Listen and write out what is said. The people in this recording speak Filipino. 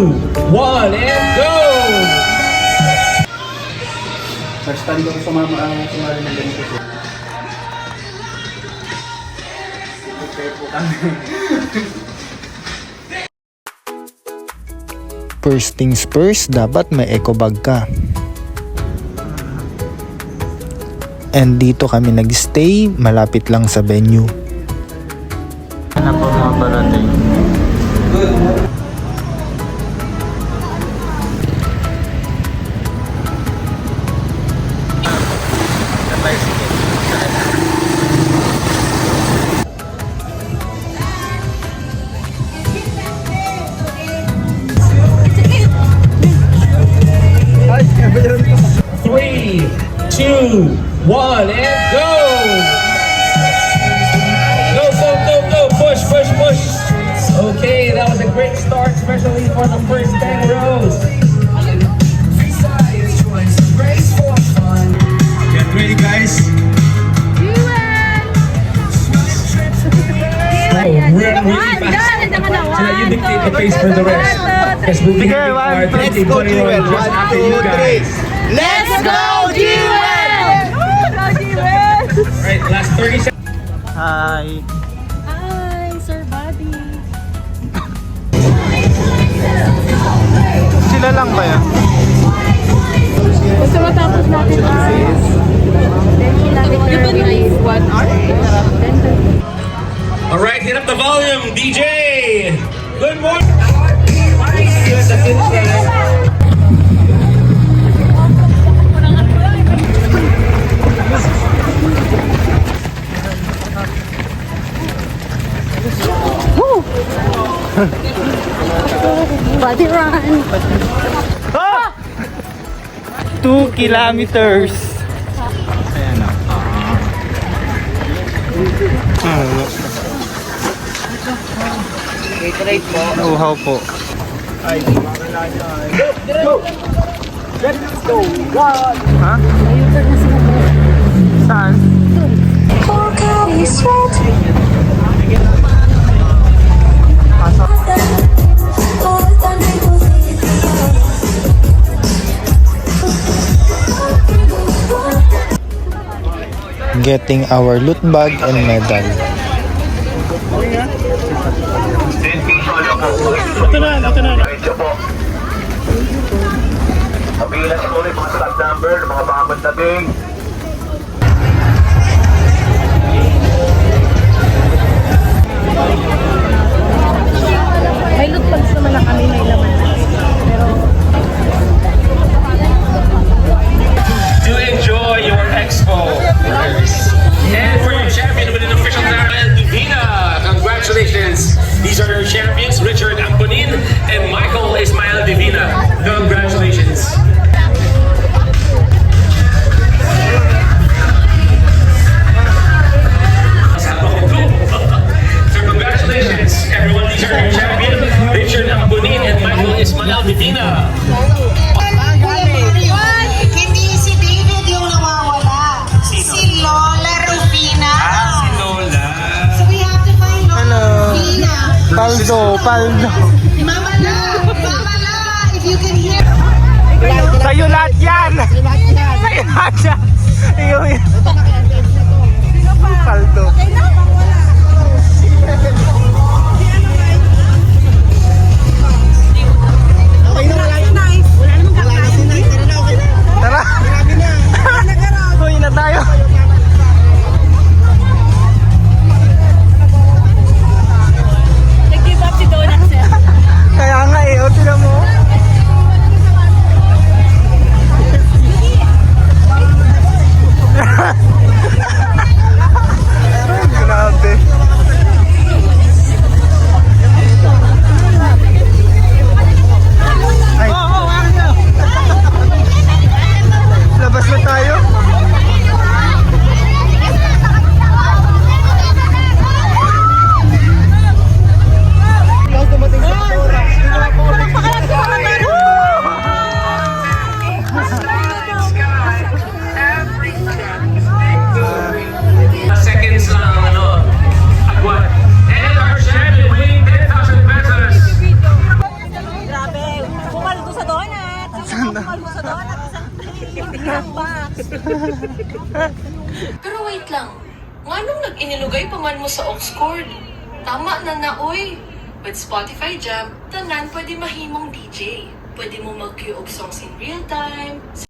2, 1, and go! First time ko sumali ng ganito po. Prepare po kami. First things first, dapat may eco bag ka. And dito kami nag-stay, malapit lang sa venue. Ano po mga parating? Three, two, one, and go! Go, go, go, go! Push, push, push! Okay, that was a great start, especially for the first 10 rows. Get ready, guys. Really fast. So that you dictate the pace for the rest. Because we'll be having our 20 rounds just after you guys. Let's go, Jewel! Go, Jewel! Right, last 30 seconds. Hi! Hi, Sir Buddy. Sila lang ba yan? Gusto matapos natin guys. Di ba nila 1 hour? Alright, hit up the volume, DJ! Good morning! See you at the finish line. Body run. 2 kilometers. Ayan na. Wait po. Uhaw po. Ha? Saan? Getting our loot bag and medal. Ito na. Medyo po. Pabilas po ulit mga slot number, mga pangamantabing. May loot bags naman na kami, may laman na. Pero To enjoy your expo. And for your champion with an official Ismael Divina, congratulations. These are your champions, Richard Amponin and Michael Ismael Divina. Congratulations. So congratulations, everyone. These are your champion, Richard Amponin and Michael Ismael Divina. Hindi si David yung nawawala. Si Lola Rufina. Si Lola. So we have to find Lola Rufina. Paldo. Mama La, if you can hear. Sa'yo lahat yan! Sa'yo lahat yan! Ayun. Paldo. Tara! Uy na tayo! nag-give up si Donut sir. Kaya nga eh, o tinan mo. Grabe. Pero wait lang. Nganong nag-inilugay pa man mo sa Oxcord? Tama na na, oy. With Spotify Jam, tanan pwede mahimong DJ. Pwede mo mag-queue og songs in real time.